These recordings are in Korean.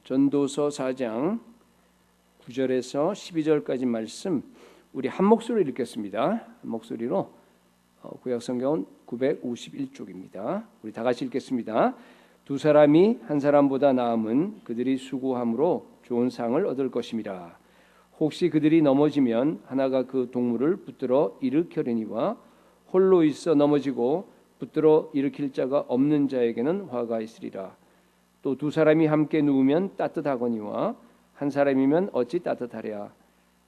전도서 4장 9절에서 12절까지 말씀 우리 한 목소리로 읽겠습니다. 한 목소리로 구약성경은 951쪽입니다. 우리 다 같이 읽겠습니다. 두 사람이 한 사람보다 나음은 그들이 수고함으로 좋은 상을 얻을 것임이라. 혹시 그들이 넘어지면 하나가 그 동물을 붙들어 일으켜려니와 홀로 있어 넘어지고 붙들어 일으킬 자가 없는 자에게는 화가 있으리라. 또 두 사람이 함께 누우면 따뜻하거니와 한 사람이면 어찌 따뜻하랴.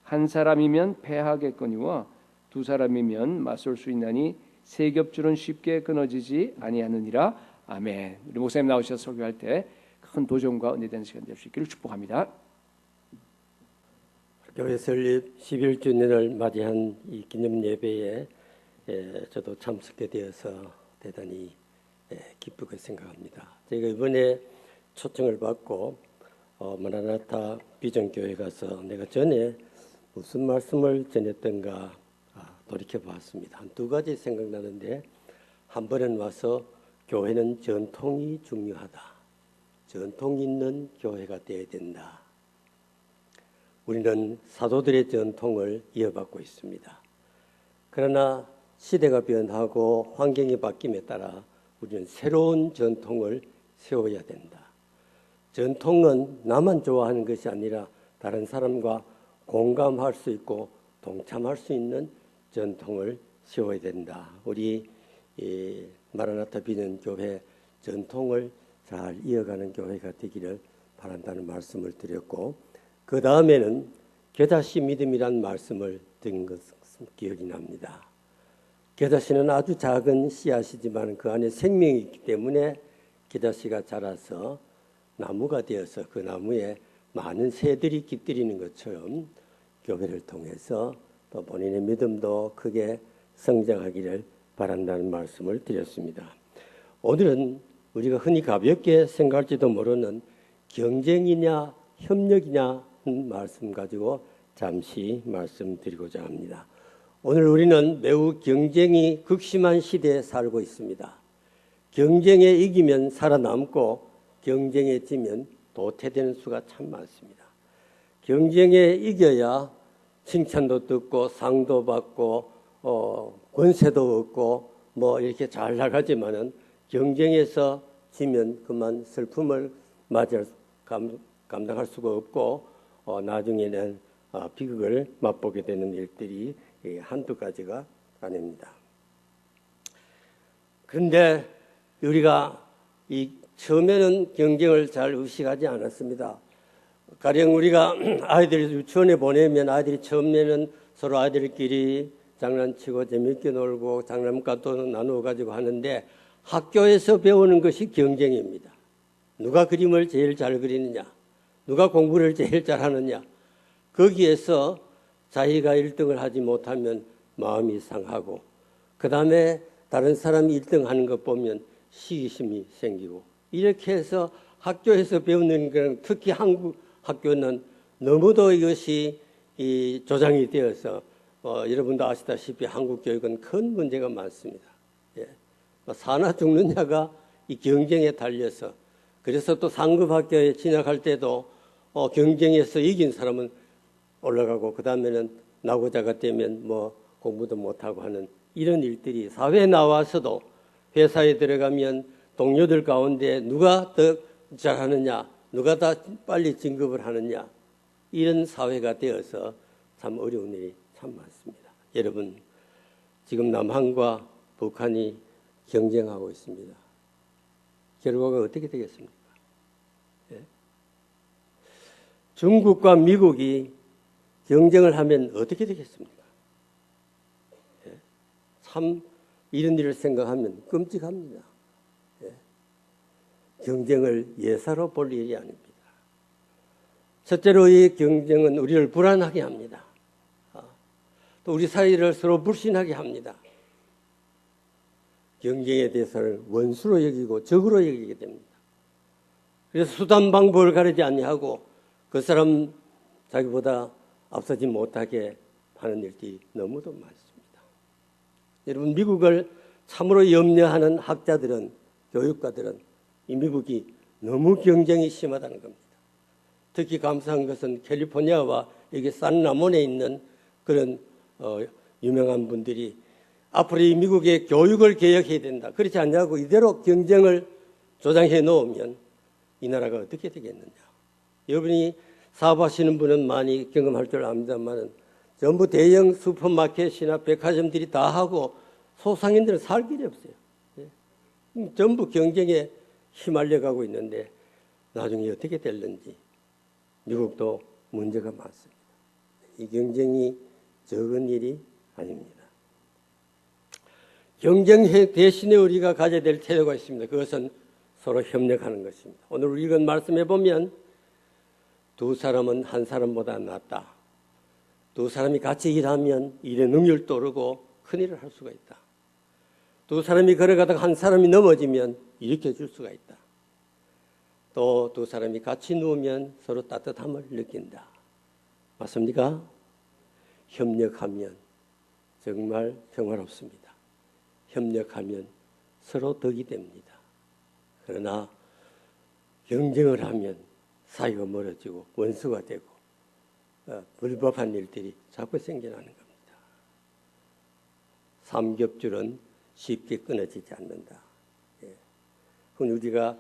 한 사람이면 패하겠거니와 두 사람이면 맞설 수 있나니 세 겹줄은 쉽게 끊어지지 아니하느니라. 아멘. 우리 목사님 나오셔서 설교할 때 큰 도전과 은혜된 시간 될 수 있기를 축복합니다. 교회 설립 11주년을 맞이한 이 기념 예배에 저도 참석해 되어서 대단히 기쁘게 생각합니다. 제가 이번에 초청을 받고 마라나타 비전교회 가서 내가 전에 무슨 말씀을 전했던가 돌이켜 봤습니다. 한 두 가지 생각나는데, 한 번은 와서 교회는 전통이 중요하다. 전통 있는 교회가 되어야 된다. 우리는 사도들의 전통을 이어받고 있습니다. 그러나 시대가 변하고 환경이 바뀜에 따라 우리는 새로운 전통을 세워야 된다. 전통은 나만 좋아하는 것이 아니라 다른 사람과 공감할 수 있고 동참할 수 있는 전통을 세워야 된다. 우리 마라나타 비전 교회 전통을 잘 이어가는 교회가 되기를 바란다는 말씀을 드렸고, 그 다음에는 겨자씨 믿음이란 말씀을 드린 것은 기억이 납니다. 겨자씨는 아주 작은 씨앗이지만 그 안에 생명이 있기 때문에 겨자씨가 자라서 나무가 되어서 그 나무에 많은 새들이 깃들이는 것처럼 교회를 통해서 또 본인의 믿음도 크게 성장하기를 바란다는 말씀을 드렸습니다. 오늘은 우리가 흔히 가볍게 생각할지도 모르는 경쟁이냐 협력이냐 하는 말씀 가지고 잠시 말씀드리고자 합니다. 오늘 우리는 매우 경쟁이 극심한 시대에 살고 있습니다. 경쟁에 이기면 살아남고 경쟁에 지면 도태되는 수가 참 많습니다. 경쟁에 이겨야 칭찬도 듣고 상도 받고 권세도 얻고 뭐 이렇게 잘 나가지만은 경쟁에서 지면 그만 슬픔을 감당할 수가 없고 나중에는 비극을 맛보게 되는 일들이 한두 가지가 아닙니다. 그런데 우리가 처음에는 경쟁을 잘 의식하지 않았습니다. 가령 우리가 아이들을 유치원에 보내면 아이들이 처음에는 서로 아이들끼리 장난치고 재밌게 놀고 장난감도 나누어 가지고 하는데, 학교에서 배우는 것이 경쟁입니다. 누가 그림을 제일 잘 그리느냐, 누가 공부를 제일 잘하느냐. 거기에서 자기가 1등을 하지 못하면 마음이 상하고, 그 다음에 다른 사람이 1등 하는 것 보면 시기심이 생기고, 이렇게 해서 학교에서 배우는 건, 특히 한국 학교는 너무도 이것이 조장이 되어서 여러분도 아시다시피 한국 교육은 큰 문제가 많습니다. 사나 죽느냐가 이 경쟁에 달려서, 그래서 또 상급 학교에 진학할 때도 경쟁에서 이긴 사람은 올라가고 그 다음에는 낙오자가 되면 뭐 공부도 못하고 하는 이런 일들이 사회에 나와서도, 회사에 들어가면 동료들 가운데 누가 더 잘하느냐, 누가 더 빨리 진급을 하느냐, 이런 사회가 되어서 참 어려운 일이 참 많습니다. 여러분, 지금 남한과 북한이 경쟁하고 있습니다. 결과가 어떻게 되겠습니까? 중국과 미국이 경쟁을 하면 어떻게 되겠습니까? 참 이런 일을 생각하면 끔찍합니다. 경쟁을 예사로 볼 일이 아닙니다. 첫째로 이 경쟁은 우리를 불안하게 합니다. 또 우리 사이를 서로 불신하게 합니다. 경쟁에 대해서는 원수로 여기고 적으로 여기게 됩니다. 그래서 수단 방법을 가리지 아니하고 그 사람 자기보다 앞서지 못하게 하는 일들이 너무도 많습니다. 여러분, 미국을 참으로 염려하는 학자들은, 교육가들은 이 미국이 너무 경쟁이 심하다는 겁니다. 특히 감사한 것은 캘리포니아와 여기 산라몬에 있는 그런 유명한 분들이 앞으로 이 미국의 교육을 개혁해야 된다. 그렇지 않냐고 이대로 경쟁을 조장해 놓으면 이 나라가 어떻게 되겠느냐. 여러분이 사업하시는 분은 많이 경험할 줄 압니다만 전부 대형 슈퍼마켓이나 백화점들이 다 하고 소상인들은 살 길이 없어요. 전부 경쟁에 휘말려가고 있는데 나중에 어떻게 될는지 미국도 문제가 많습니다. 이 경쟁이 적은 일이 아닙니다. 경쟁 대신에 우리가 가져야 될 태도가 있습니다. 그것은 서로 협력하는 것입니다. 오늘 우리 읽은 말씀해 보면 두 사람은 한 사람보다 낫다. 두 사람이 같이 일하면 일의 능률도 오르고 큰 일을 할 수가 있다. 두 사람이 걸어가다가 한 사람이 넘어지면 일으켜 줄 수가 있다. 또 두 사람이 같이 누우면 서로 따뜻함을 느낀다. 맞습니까? 협력하면 정말 평화롭습니다. 협력하면 서로 덕이 됩니다. 그러나 경쟁을 하면 사이가 멀어지고 원수가 되고 불법한 일들이 자꾸 생겨나는 겁니다. 삼겹줄은 쉽게 끊어지지 않는다. 그건 우리가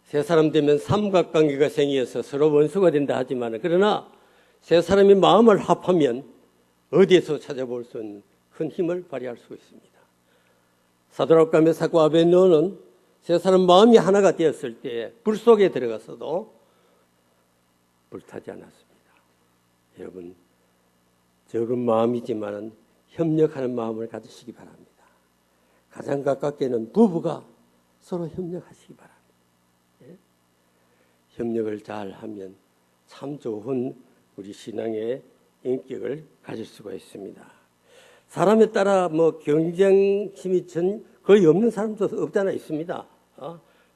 세 사람 되면 삼각관계가 생겨서 서로 원수가 된다 하지만 그러나 세 사람이 마음을 합하면 어디에서 찾아볼 수 있는 큰 힘을 발휘할 수 있습니다. 사드락과 메삭과 아벳느고는 세 사람 마음이 하나가 되었을 때 불 속에 들어가서도 불타지 않았습니다. 여러분 적은 마음이지만 협력하는 마음을 가지시기 바랍니다. 가장 가깝게는 부부가 서로 협력하시기 바랍니다. 예? 협력을 잘하면 참 좋은 우리 신앙의 인격을 가질 수가 있습니다. 사람에 따라 경쟁심이 거의 없는 사람도 없잖아 있습니다.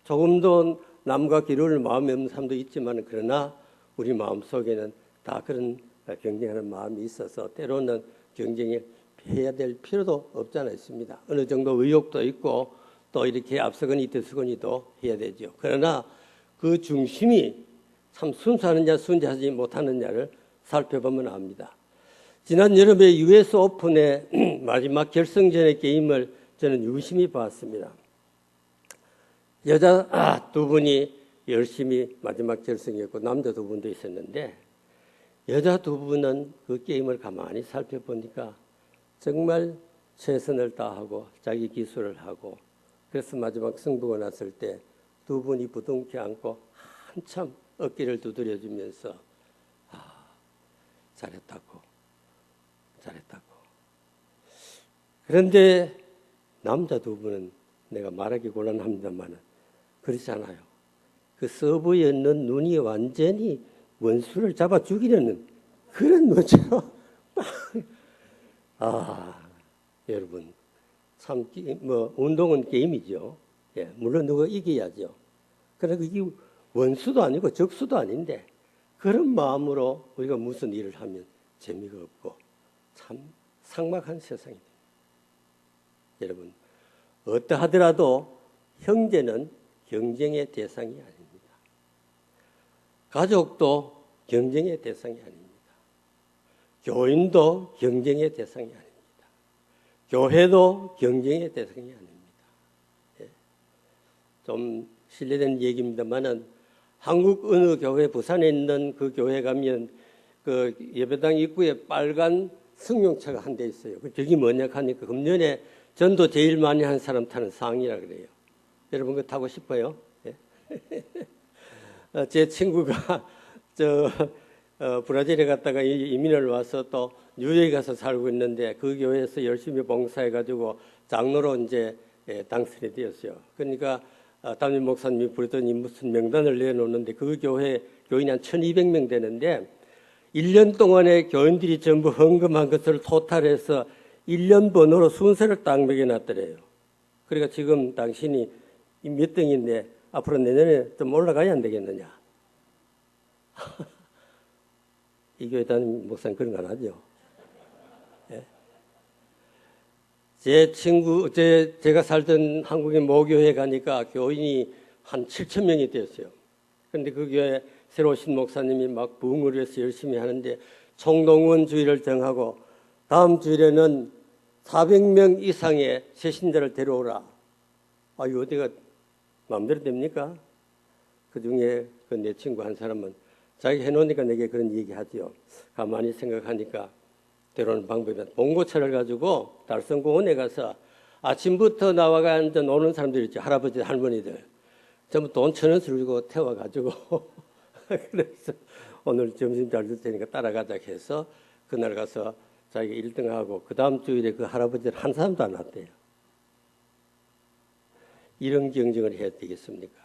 조금도 남과 기를 마음에 없는 사람도 있지만 그러나 우리 마음 속에는 다 그런 경쟁하는 마음이 있어서 때로는 경쟁에 해야 될 필요도 없지 않아 있습니다. 어느 정도 의욕도 있고 또 이렇게 앞서거니 뒤서거니도 해야 되죠. 그러나 그 중심이 참 순수하느냐 순수하지 못하느냐를 살펴보면 압니다. 지난 여름에 US 오픈의 마지막 결승전의 게임을 저는 유심히 봤습니다. 여자 두 분이 열심히 마지막 결승이었고 남자 두 분도 있었는데 여자 두 분은 그 게임을 가만히 살펴보니까 정말 최선을 다하고 자기 기술을 하고 그래서 마지막 승부가 났을 때 두 분이 부둥켜 안고 한참 어깨를 두드려주면서 잘했다고. 그런데 남자 두 분은 내가 말하기 곤란합니다만 그렇지 않아요. 그 서브에 있는 눈이 완전히 원수를 잡아 죽이려는 그런 눈처럼 여러분 참 운동은 게임이죠. 예, 물론 누가 이겨야죠. 그러나 이게 원수도 아니고 적수도 아닌데 그런 마음으로 우리가 무슨 일을 하면 재미가 없고 참 삭막한 세상이 됩니다. 여러분 어떠하더라도 형제는 경쟁의 대상이 아닙니다. 가족도 경쟁의 대상이 아닙니다. 교인도 경쟁의 대상이 아닙니다. 교회도 경쟁의 대상이 아닙니다. 예. 좀 실례된 얘기입니다만은 한국 어느 교회 부산에 있는 그 교회 가면 그 예배당 입구에 빨간 승용차가 한 대 있어요. 그게 뭐냐 하니까 금년에 전도 제일 많이 한 사람 타는 상이라 그래요. 여러분 그거 타고 싶어요? 예. 제 친구가 브라질에 갔다가 이민을 와서 또 뉴욕에 가서 살고 있는데 그 교회에서 열심히 봉사해가지고 장로로 이제 당선이 되었어요. 그러니까 담임 목사님이 부르더니 무슨 명단을 내놓는데 그 교회 교인이 한 1200명 되는데 1년 동안에 교인들이 전부 헌금한 것을 토탈해서 1년 번호로 순서를 딱 매겨놨더래요. 그러니까 지금 당신이 몇 등인데 앞으로 내년에 좀 올라가야 안 되겠느냐. 이 교회 담임 목사님 그런 거 안 하죠. 예? 제 친구, 제가 살던 한국의 모교회 가니까 교인이 한 7,000명이 되었어요. 그런데 그 교회 새로 오신 목사님이 막 부흥을 위해서 열심히 하는데 총동원 주일을 정하고 다음 주일에는 400명 이상의 새신자를 데려오라. 아, 이거 어디가 마음대로 됩니까? 그 중에 그 내 친구 한 사람은 자기 해놓으니까 내게 그런 얘기하지요. 가만히 생각하니까 데려오는 방법이 봉고차를 가지고 달성공원에 가서 아침부터 나와가 앉아 노는 사람들 있죠. 할아버지 할머니들 전부 돈 1,000원씩 주고 태워가지고 그래서 오늘 점심 잘 줄 테니까 따라가자 해서 그날 가서 자기가 1등하고 그 다음 주일에 그 할아버지를 한 사람도 안 왔대요. 이런 경쟁을 해야 되겠습니까?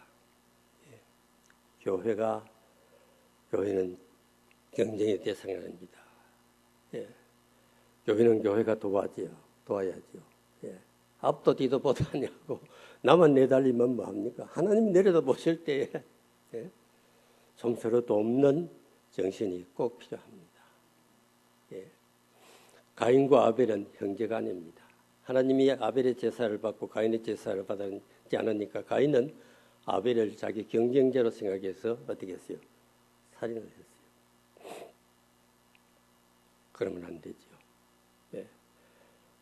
교회는 경쟁의 대상이 아닙니다. 예. 교회는 교회가 도와야지요. 예. 앞도 뒤도 보도 아니하고 나만 내달리면 뭐합니까? 하나님이 내려다 보실 때에 예. 좀 서로 돕는 정신이 꼭 필요합니다. 예. 가인과 아벨은 형제가 아닙니다. 하나님이 아벨의 제사를 받고 가인의 제사를 받지 않으니까 가인은 아벨을 자기 경쟁자로 생각해서 어떻게 했어요? 살인을 했어요. 그러면 안 되죠. 예.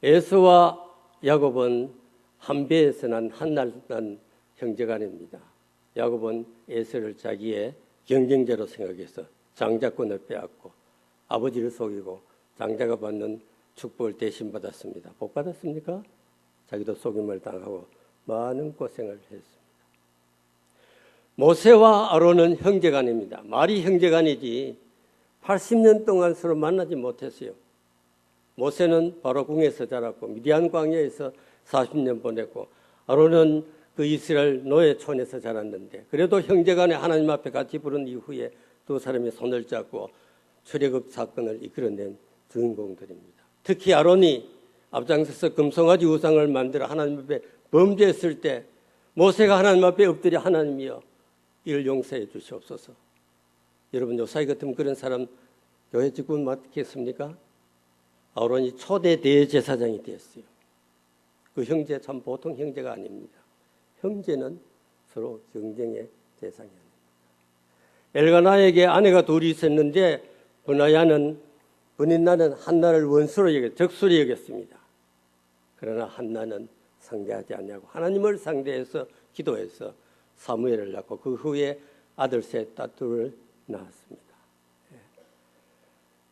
에서와 야곱은 한 배에서 한 날 난 형제가 아닙니다. 야곱은 에서를 자기의 경쟁자로 생각해서 장자권을 빼앗고 아버지를 속이고 장자가 받는 축복을 대신 받았습니다. 복 받았습니까? 자기도 속임을 당하고 많은 고생을 했습니다. 모세와 아론은 형제간입니다. 말이 형제간이지 80년 동안 서로 만나지 못했어요. 모세는 바로 궁에서 자랐고 미디안 광야에서 40년 보냈고 아론은 그 이스라엘 노예촌에서 자랐는데 그래도 형제간에 하나님 앞에 같이 부른 이후에 두 사람이 손을 잡고 출애굽 사건을 이끌어낸 주인공들입니다. 특히 아론이 앞장서서 금송아지 우상을 만들어 하나님 앞에 범죄했을 때 모세가 하나님 앞에 엎드려 하나님이여 이를 용서해 주시옵소서. 여러분 요사이 같으면 그런 사람 교회 직분 맡겠습니까? 아론이 초대 대제사장이 되었어요. 그 형제 참 보통 형제가 아닙니다. 형제는 서로 경쟁의 대상이 아닙니다. 엘가나에게 아내가 둘이 있었는데 분인나는 한나를 원수로 적수로 여겼습니다. 그러나 한나는 상대하지 않냐고 하나님을 상대해서 기도해서 사무엘을 낳고 그 후에 아들 셋 딸을 낳았습니다.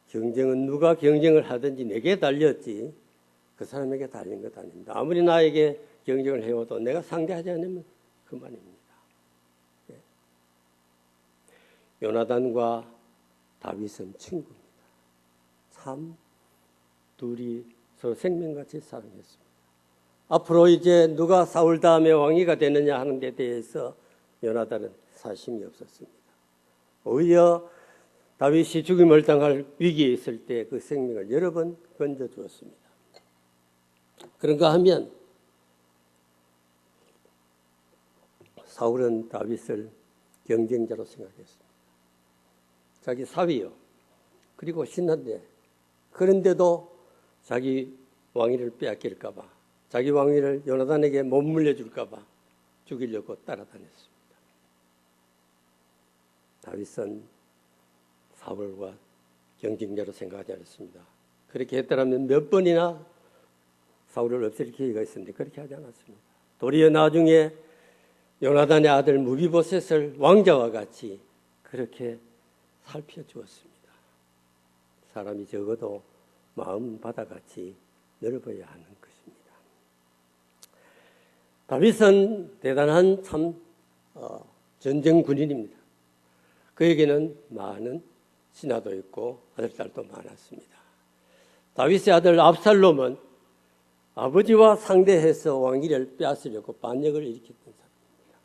경쟁은 누가 경쟁을 하든지 내게 달렸지 그 사람에게 달린 것 아닙니다. 아무리 나에게 경쟁을 해와도 내가 상대하지 않으면 그만입니다. 요나단과 다윗은 친구입니다. 참 둘이 서로 생명같이 사랑했습니다. 앞으로 이제 누가 사울 다음에 왕위가 되느냐 하는 데 대해서 요나단은 사심이 없었습니다. 오히려 다윗이 죽임을 당할 위기에 있을 때 그 생명을 여러 번 건져주었습니다. 그런가 하면 사울은 다윗을 경쟁자로 생각했습니다. 자기 사위요. 그리고 신한데 그런데도 자기 왕위를 빼앗길까 봐 자기 왕위를 요나단에게 못 물려줄까 봐 죽이려고 따라다녔습니다. 다윗은 사울과 경쟁자로 생각하지 않았습니다. 그렇게 했더라면 몇 번이나 사울을 없앨 기회가 있었는데 그렇게 하지 않았습니다. 도리어 나중에 요나단의 아들 무비보셋을 왕자와 같이 그렇게 살펴주었습니다. 사람이 적어도 마음 바다같이 넓어야 하는 것입니다. 다윗은 대단한 전쟁 군인입니다. 그에게는 많은 신하도 있고 아들, 딸도 많았습니다. 다윗의 아들 압살롬은 아버지와 상대해서 왕위를 빼앗으려고 반역을 일으켰던 사람입니다.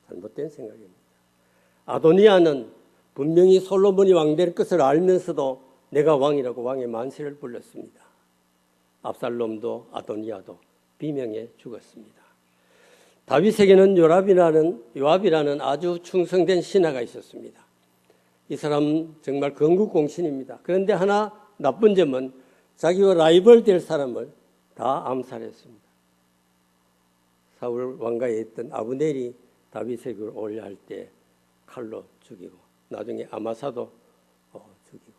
잘못된 생각입니다. 아도니아는 분명히 솔로몬이 왕될 것을 알면서도 내가 왕이라고 왕의 만세를 불렀습니다. 압살롬도 아도니아도 비명에 죽었습니다. 다윗에게는 요압이라는 아주 충성된 신하가 있었습니다. 이 사람 정말 건국공신입니다. 그런데 하나 나쁜 점은 자기와 라이벌 될 사람을 다 암살했습니다. 사울 왕가에 있던 아브넬이 다윗에게 올려 할 때 칼로 죽이고 나중에 아마사도 죽이고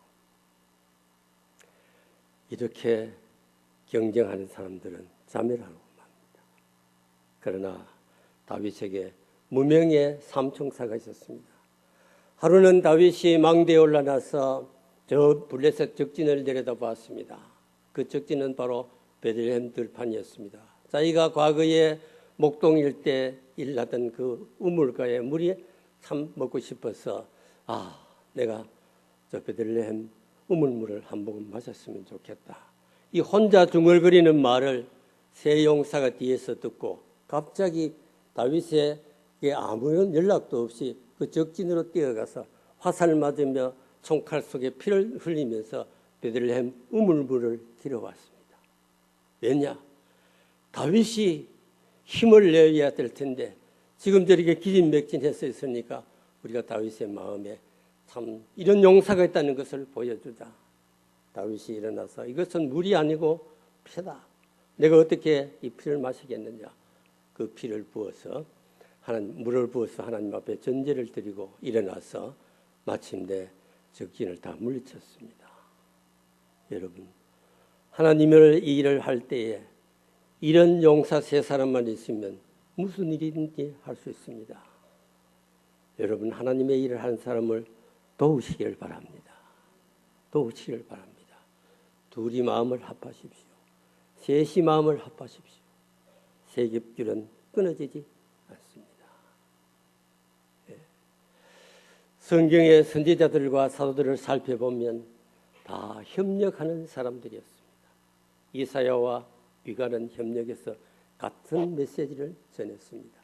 이렇게 경쟁하는 사람들은 자멸하고 맙니다. 그러나 다윗에게 무명의 삼총사가 있었습니다. 하루는 다윗이 망대에 올라나서 저 블레셋 적진을 내려다보았습니다. 그 적진은 바로 베들레헴 들판이었습니다. 자기가 과거에 목동 일대 일하던 그 우물가에 물이 참 먹고 싶어서 내가 저 베들레헴 우물물을 한 모금 마셨으면 좋겠다. 이 혼자 중얼거리는 말을 세 용사가 뒤에서 듣고 갑자기 다윗에게 아무런 연락도 없이 그 적진으로 뛰어가서 화살 맞으며 총칼 속에 피를 흘리면서 베들레헴 우물물을 길어왔습니다. 왜냐? 다윗이 힘을 내야 될 텐데 지금 저렇게 기진맥진해서 있으니까 우리가 다윗의 마음에 참 이런 용사가 있다는 것을 보여주자. 다윗이 일어나서 이것은 물이 아니고 피다. 내가 어떻게 이 피를 마시겠느냐. 그 피를 부어서 물을 부어서 하나님 앞에 전제를 드리고 일어나서 마침내 적진을 다 물리쳤습니다. 여러분, 하나님을 이 일을 할 때에 이런 용사 세 사람만 있으면 무슨 일인지 할 수 있습니다. 여러분, 하나님의 일을 하는 사람을 도우시길 바랍니다. 도우시길 바랍니다. 둘이 마음을 합하십시오. 셋이 마음을 합하십시오. 세겹줄은 끊어지지 않습니다. 성경의 선지자들과 사도들을 살펴보면 다 협력하는 사람들이었습니다. 이사야와 위가는 협력해서 같은 메시지를 전했습니다.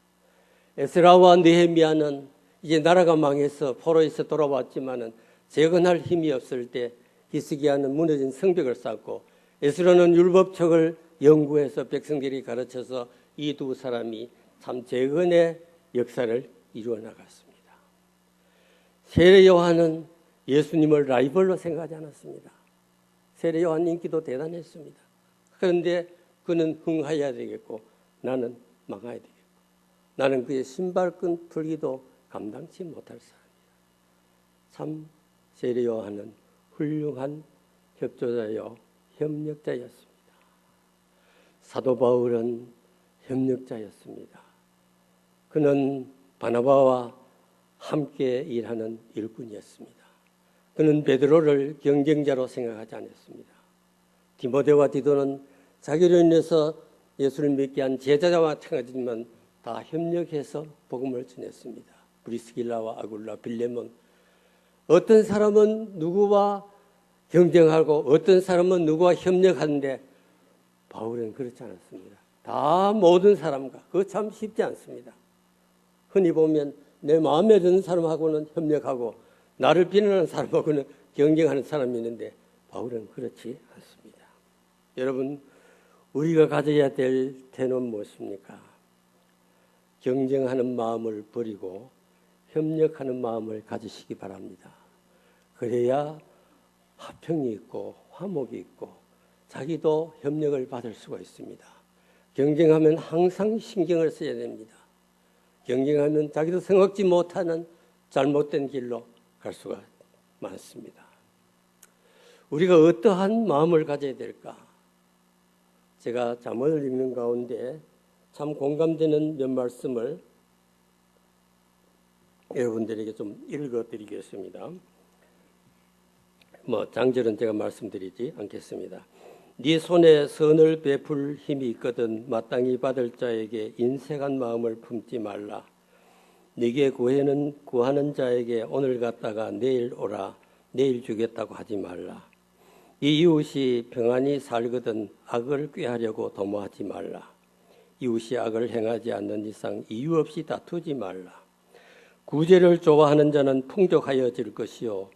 에스라와 느헤미야는 이제 나라가 망해서 포로에서 돌아왔지만은 재건할 힘이 없을 때 히스기야는 무너진 성벽을 쌓고 에스라는 율법책을 연구해서 백성들이 가르쳐서 이 두 사람이 참 재건의 역사를 이루어 나갔습니다. 세례 요한은 예수님을 라이벌로 생각하지 않았습니다. 세례 요한 인기도 대단했습니다. 그런데 그는 흥하여야 되겠고 나는 망해야 되겠고 나는 그의 신발끈 풀기도 감당치 못할 사람이다. 참 세례 요한은 훌륭한 협조자요 협력자였습니다. 사도 바울은 협력자였습니다. 그는 바나바와 함께 일하는 일꾼이었습니다. 그는 베드로를 경쟁자로 생각하지 않았습니다. 디모데와 디도는 자기로 인해서 예수를 믿게 한 제자와 마찬가지지만 다 협력해서 복음을 전했습니다. 브리스길라와 아굴라, 빌레몬. 어떤 사람은 누구와 경쟁하고 어떤 사람은 누구와 협력하는데 바울은 그렇지 않았습니다. 다 모든 사람과. 그거 참 쉽지 않습니다. 흔히 보면 내 마음에 드는 사람하고는 협력하고 나를 비난하는 사람하고는 경쟁하는 사람이 있는데 바울은 그렇지 않습니다. 여러분, 우리가 가져야 될 태는 무엇입니까? 경쟁하는 마음을 버리고 협력하는 마음을 가지시기 바랍니다. 그래야 화평이 있고 화목이 있고 자기도 협력을 받을 수가 있습니다. 경쟁하면 항상 신경을 써야 됩니다. 경쟁하면 자기도 생각지 못하는 잘못된 길로 갈 수가 많습니다. 우리가 어떠한 마음을 가져야 될까? 제가 잠언을 읽는 가운데 참 공감되는 몇 말씀을 여러분들에게 좀 읽어드리겠습니다. 장절은 제가 말씀드리지 않겠습니다. 네 손에 선을 베풀 힘이 있거든 마땅히 받을 자에게 인색한 마음을 품지 말라. 네게 구하는 자에게 오늘 갔다가 내일 오라. 내일 주겠다고 하지 말라. 이 이웃이 평안히 살거든 악을 꾀하려고 도모하지 말라. 이웃이 악을 행하지 않는 이상 이유 없이 다투지 말라. 구제를 좋아하는 자는 풍족하여질 것이요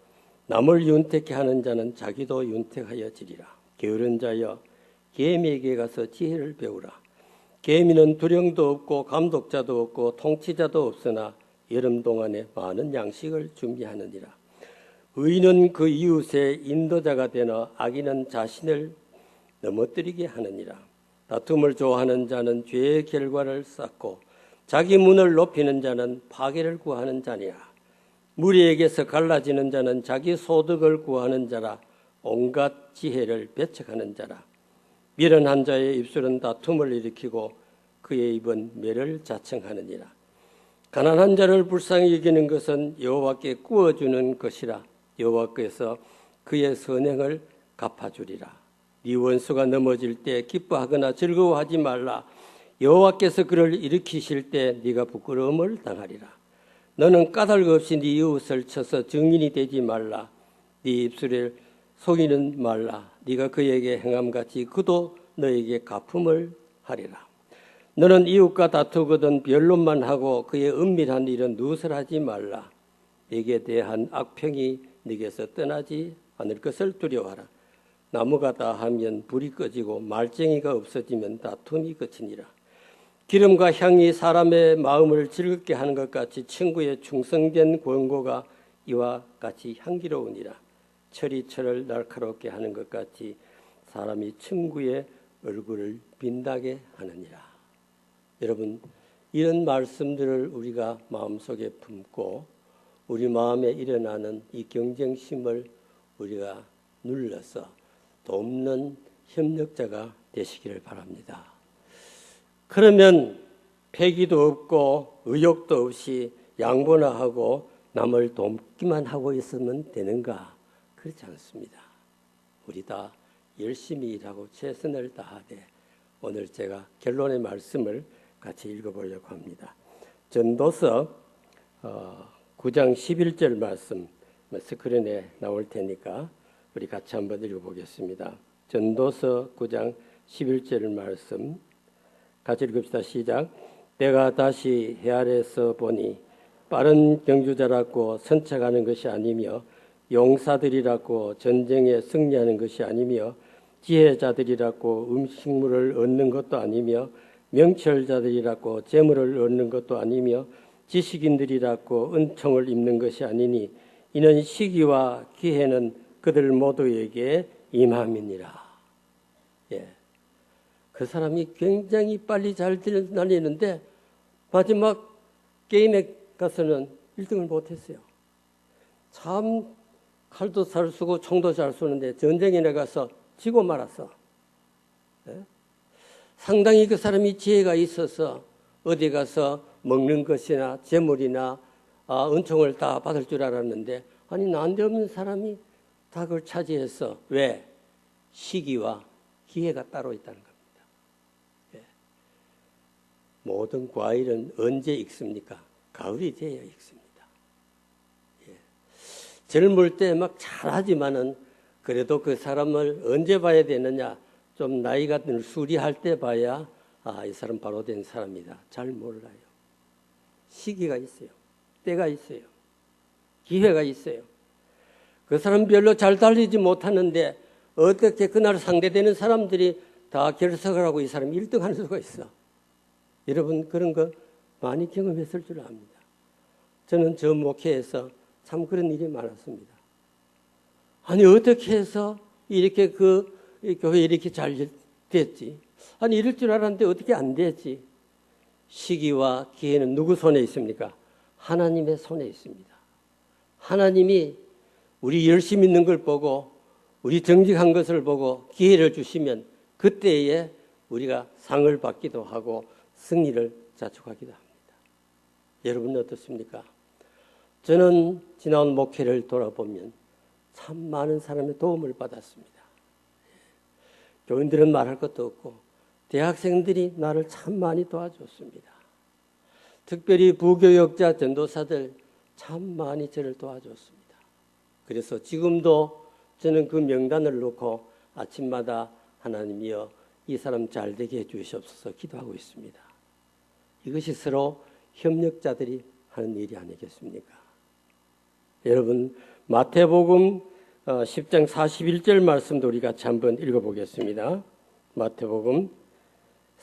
남을 윤택케 하는 자는 자기도 윤택하여지리라. 게으른 자여 계미에게 가서 지혜를 배우라. 계미는 두령도 없고 감독자도 없고 통치자도 없으나 여름 동안에 많은 양식을 준비하느니라. 의인은 그 이웃의 인도자가 되나 악인은 자신을 넘어뜨리게 하느니라. 다툼을 좋아하는 자는 죄의 결과를 쌓고 자기 문을 높이는 자는 파괴를 구하는 자니라. 무리에게서 갈라지는 자는 자기 소득을 구하는 자라. 온갖 지혜를 배척하는 자라. 미련한 자의 입술은 다툼을 일으키고 그의 입은 매를 자청하느니라. 가난한 자를 불쌍히 여기는 것은 여호와께 구워주는 것이라. 여호와께서 그의 선행을 갚아주리라. 네 원수가 넘어질 때 기뻐하거나 즐거워하지 말라. 여호와께서 그를 일으키실 때 네가 부끄러움을 당하리라. 너는 까닭 없이 네 이웃을 쳐서 증인이 되지 말라. 네 입술을 속이는 말라. 네가 그에게 행함같이 그도 너에게 갚음을 하리라. 너는 이웃과 다투거든 변론만 하고 그의 은밀한 일은 누설하지 말라. 네게 대한 악평이 네게서 떠나지 않을 것을 두려워하라. 나무가 다하면 불이 꺼지고 말쟁이가 없어지면 다툼이 그치니라. 기름과 향이 사람의 마음을 즐겁게 하는 것 같이 친구의 충성된 권고가 이와 같이 향기로우니라. 철이 철을 날카롭게 하는 것 같이 사람이 친구의 얼굴을 빛나게 하느니라. 여러분, 이런 말씀들을 우리가 마음속에 품고 우리 마음에 일어나는 이 경쟁심을 우리가 눌러서 돕는 협력자가 되시기를 바랍니다. 그러면 패기도 없고 의욕도 없이 양보나 하고 남을 돕기만 하고 있으면 되는가? 그렇지 않습니다. 우리 다 열심히 일하고 최선을 다하되 오늘 제가 결론의 말씀을 같이 읽어보려고 합니다. 전도서 9장 11절 말씀 스크린에 나올 테니까 우리 같이 한번 읽어보겠습니다. 전도서 9장 11절 말씀 같이 읽읍시다. 시작. 내가 다시 해 아래서 보니 빠른 경주자라고 선착하는 것이 아니며 용사들이라고 전쟁에 승리하는 것이 아니며 지혜자들이라고 음식물을 얻는 것도 아니며 명철자들이라고 재물을 얻는 것도 아니며 지식인들이라고 은총을 입는 것이 아니니 이는 시기와 기회는 그들 모두에게 임함이니라. 예. 그 사람이 굉장히 빨리 잘 달리는데 마지막 게임에 가서는 1등을 못했어요. 참 칼도 잘 쓰고 총도 잘 쏘는데 전쟁에 나가서 지고 말았어. 예? 상당히 그 사람이 지혜가 있어서 어디 가서 먹는 것이나 재물이나 은총을 다 받을 줄 알았는데 아니 난데없는 사람이 다 그걸 차지해서 왜? 시기와 기회가 따로 있다는 겁니다. 예. 모든 과일은 언제 익습니까? 가을이 돼야 익습니다. 예. 젊을 때 막 잘하지만은 그래도 그 사람을 언제 봐야 되느냐? 좀 나이가 들 수리할 때 봐야 이 사람 바로 된 사람이다. 잘 몰라요. 시기가 있어요. 때가 있어요. 기회가 있어요. 그 사람 별로 잘 달리지 못하는데 어떻게 그날 상대되는 사람들이 다 결석을 하고 이 사람이 1등 할 수가 있어. 여러분 그런 거 많이 경험했을 줄 압니다. 저는 저 목회에서 참 그런 일이 많았습니다. 아니 어떻게 해서 이렇게 그 교회 이렇게 잘 됐지? 아니 이럴 줄 알았는데 어떻게 안 됐지? 시기와 기회는 누구 손에 있습니까? 하나님의 손에 있습니다. 하나님이 우리 열심히 있는 걸 보고 우리 정직한 것을 보고 기회를 주시면 그때에 우리가 상을 받기도 하고 승리를 자축하기도 합니다. 여러분은 어떻습니까? 저는 지나온 목회를 돌아보면 참 많은 사람의 도움을 받았습니다. 교인들은 말할 것도 없고 대학생들이 나를 참 많이 도와줬습니다. 특별히 부교역자 전도사들 참 많이 저를 도와줬습니다. 그래서 지금도 저는 그 명단을 놓고 아침마다 하나님이여 이 사람 잘 되게 해주시옵소서 기도하고 있습니다. 이것이 서로 협력자들이 하는 일이 아니겠습니까? 여러분 마태복음 10장 41절 말씀도 우리 같이 한번 읽어보겠습니다. 마태복음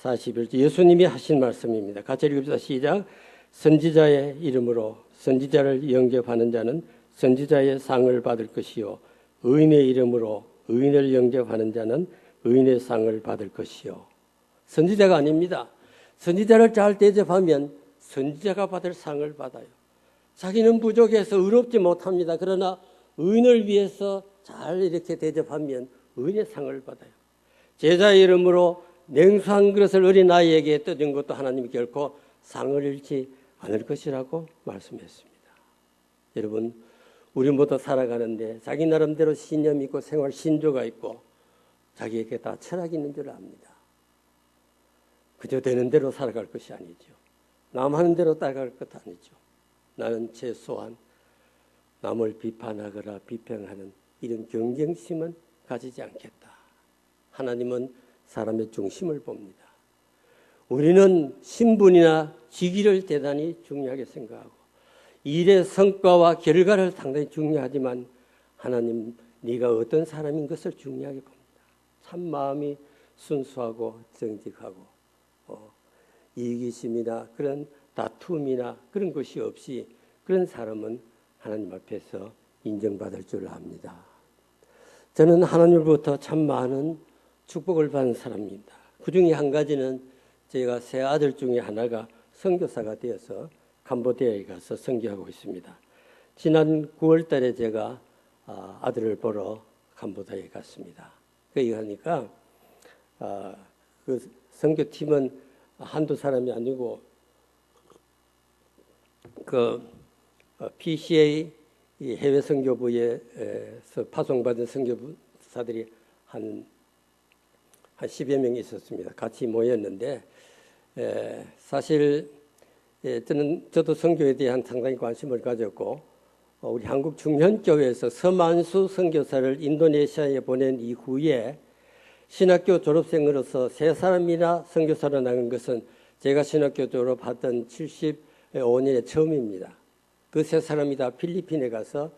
41절 예수님이 하신 말씀입니다. 같이 읽읍시다. 시작. 선지자의 이름으로 선지자를 영접하는 자는 선지자의 상을 받을 것이요 의인의 이름으로 의인을 영접하는 자는 의인의 상을 받을 것이요. 선지자가 아닙니다. 선지자를 잘 대접하면 선지자가 받을 상을 받아요. 자기는 부족해서 의롭지 못합니다. 그러나 의인을 위해서 잘 이렇게 대접하면 의인의 상을 받아요. 제자의 이름으로 냉수한 그릇을 어린아이에게 떠준 것도 하나님이 결코 상을 잃지 않을 것이라고 말씀했습니다. 여러분, 우리 모두 살아가는데 자기 나름대로 신념이 있고 생활 신조가 있고 자기에게 다 철학이 있는 줄 압니다. 그저 되는 대로 살아갈 것이 아니죠. 남 하는 대로 따라갈 것 아니죠. 나는 최소한 남을 비판하거나 비평하는 이런 경쟁심은 가지지 않겠다. 하나님은 사람의 중심을 봅니다. 우리는 신분이나 직위를 대단히 중요하게 생각하고 일의 성과와 결과를 상당히 중요하지만 하나님 네가 어떤 사람인 것을 중요하게 봅니다. 참 마음이 순수하고 정직하고 이기심이나 그런 다툼이나 그런 것이 없이 그런 사람은 하나님 앞에서 인정받을 줄 압니다. 저는 하나님으로부터 참 많은 축복을 받은 사람입니다. 그 중에 한 가지는 제가 세 아들 중에 하나가 선교사가 되어서 캄보디아에 가서 선교하고 있습니다. 지난 9월 달에 제가 아들을 보러 캄보디아에 갔습니다. 그러니까 그 선교팀은 한두 사람이 아니고 그 PCA 해외 선교부에서 파송받은 선교사들이 한 10여 명이 있었습니다. 같이 모였는데 사실 저도 선교에 대한 상당히 관심을 가졌고 우리 한국 청년교회에서 서만수 선교사를 인도네시아에 보낸 이후에 신학교 졸업생으로서 세 사람이나 선교사로 나간 것은 제가 신학교 졸업하던 75년에 처음입니다. 그 세 사람이 다 필리핀에 가서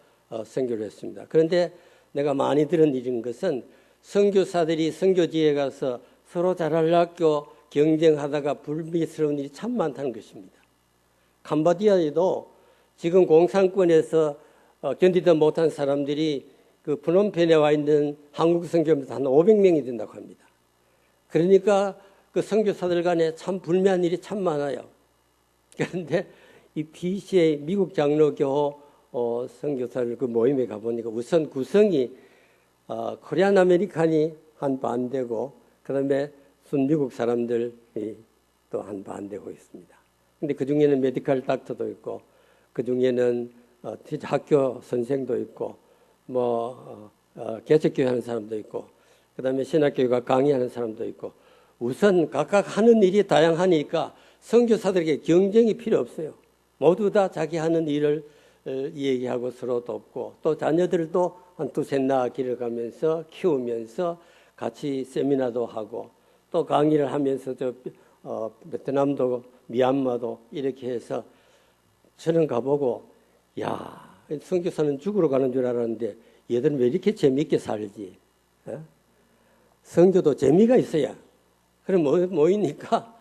선교를 했습니다. 그런데 내가 많이 들은 일인 것은 선교사들이 선교지에 가서 서로 잘하려고 경쟁하다가 불미스러운 일이 참 많다는 것입니다. 캄보디아에도 지금 공산권에서 견디다 못한 사람들이 그 프놈펜에 와 있는 한국 선교사들 한 500명이 된다고 합니다. 그러니까 그 선교사들 간에 참 불미한 일이 참 많아요. 그런데 이 PCA 미국 장로교 선교사들 그 모임에 가보니까 우선 구성이 코리안 아메리칸이 한 반대고 그다음에 순미국 사람들이 또 한 반대고 있습니다. 근데 그 중에는 메디컬 닥터도 있고 그 중에는 학교 선생도 있고 개척교회 하는 사람도 있고 그다음에 신학교회가 강의하는 사람도 있고 우선 각각 하는 일이 다양하니까 선교사들에게 경쟁이 필요 없어요. 모두 다 자기 하는 일을 얘기하고 서로 돕고 또 자녀들도 한 두세 나 기르가면서 키우면서 같이 세미나도 하고 또 강의를 하면서 베트남도 미얀마도 이렇게 해서 저는 가보고 야 선교사는 죽으러 가는 줄 알았는데 얘들은 왜 이렇게 재미있게 살지? 선교도 재미가 있어야. 그럼 뭐이니까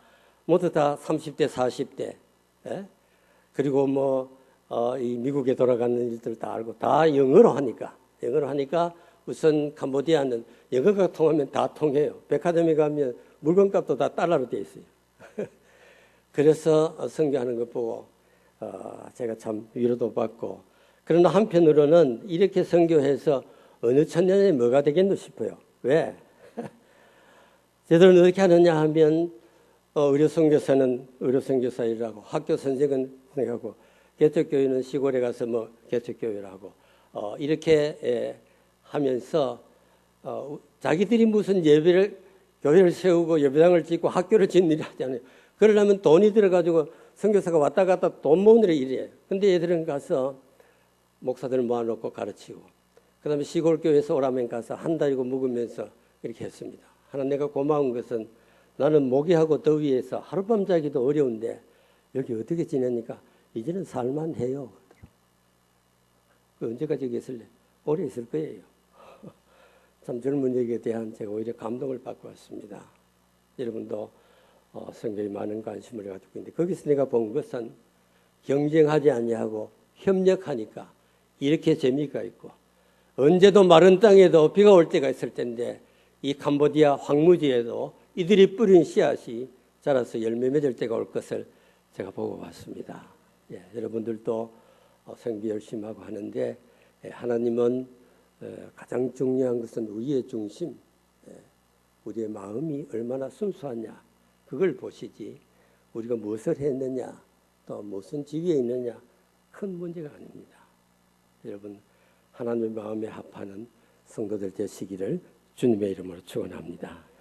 모두 다 30대 40대 그리고 이 미국에 돌아가는 일들 다 알고 다 영어로 하니까 우선 캄보디아는 영어가 통하면 다 통해요. 백화점에 가면 물건값도 다 달러로 돼 있어요. 그래서 선교하는 것 보고 제가 참 위로도 받고 그러나 한편으로는 이렇게 선교해서 어느 천년에 뭐가 되겠노 싶어요. 왜? 저들은 어떻게 하느냐 하면 의료선교사는 의료선교사이라고 학교 선생은 선생하고 개척교회는 시골에 가서 개척교회라고 이렇게 하면서 자기들이 무슨 교회를 세우고 예배당을 짓고 학교를 짓는 일이 하잖아요. 그러려면 돈이 들어가지고 선교사가 왔다 갔다 돈 모으는 일이에요. 근데 얘들은 가서 목사들 모아놓고 가르치고 그다음에 시골교회에서 오라면 가서 한 달이고 묵으면서 이렇게 했습니다. 하나 내가 고마운 것은 나는 모기하고 더위에서 하룻밤 자기도 어려운데 여기 어떻게 지내니까 이제는 살만해요. 언제까지 여기 있을래? 오래 있을 거예요. 참 젊은이에 대한 제가 오히려 감동을 받고 왔습니다. 여러분도 성경에 많은 관심을 가지고 있는데 거기서 내가 본 것은 경쟁하지 아니하고 협력하니까 이렇게 재미가 있고 언제도 마른 땅에도 비가 올 때가 있을 텐데 이 캄보디아 황무지에도 이들이 뿌린 씨앗이 자라서 열매 맺을 때가 올 것을 제가 보고 왔습니다. 여러분들도 생비 열심히 하고 하는데 하나님은 가장 중요한 것은 우리의 중심, 우리의 마음이 얼마나 순수하냐 그걸 보시지 우리가 무엇을 했느냐 또 무슨 지위에 있느냐 큰 문제가 아닙니다. 여러분 하나님의 마음에 합하는 성도들 되시기를 주님의 이름으로 축원합니다.